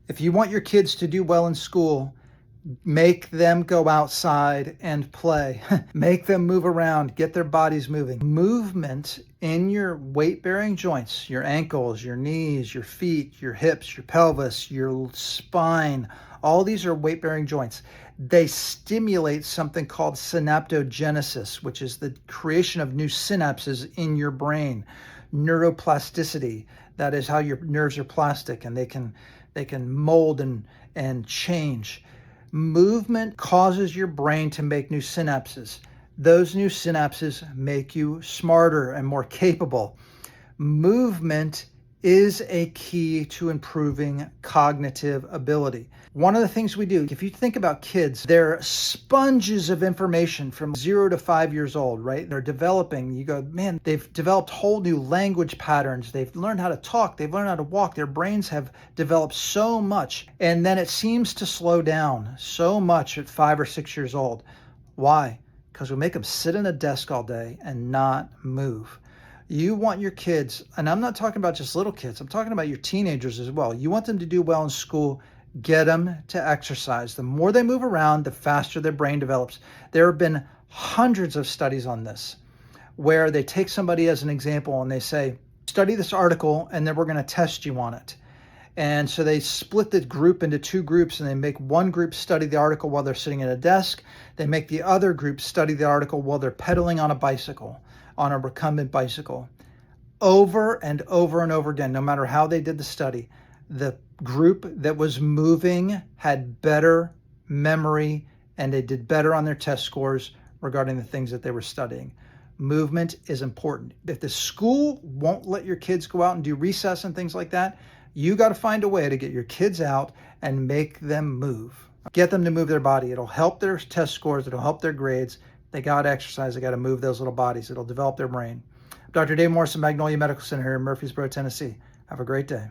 If you want your kids to do well in school, make them go outside and play. Make them move around, get their bodies moving. Movement in your weight-bearing joints, your ankles, your knees, your feet, your hips, your pelvis, your spine, all these are weight-bearing joints. They stimulate something called synaptogenesis, which is the creation of new synapses in your brain. Neuroplasticity, that is how your nerves are plastic and they can mold and change. Movement causes your brain to make new synapses. Those new synapses make you smarter and more capable. Movement is a key to improving cognitive ability. One of the things we do, if you think about kids, they're sponges of information from 0 to 5 years old, right? They're developing. You go, man, they've developed whole new language patterns. They've learned how to talk. They've learned how to walk. Their brains have developed so much. And then it seems to slow down so much at 5 or 6 years old. Why? Because we make them sit in a desk all day and not move. You want your kids, and I'm not talking about just little kids, I'm talking about your teenagers as well. You want them to do well in school, get them to exercise. The more they move around, the faster their brain develops. There have been hundreds of studies on this where they take somebody as an example and they say, study this article and then we're going to test you on it. And so they split the group into 2 groups and they make one group study the article while they're sitting at a desk. They make the other group study the article while they're pedaling on a bicycle, on a recumbent bicycle. Over and over and over again, no matter how they did the study, the group that was moving had better memory and they did better on their test scores regarding the things that they were studying. Movement is important. If the school won't let your kids go out and do recess and things like that, you got to find a way to get your kids out and make them move. Get them to move their body. It'll help their test scores. It'll help their grades. They got to exercise. They got to move those little bodies. It'll develop their brain. Dr. Dave Morris of Magnolia Medical Center here in Murfreesboro, Tennessee. Have a great day.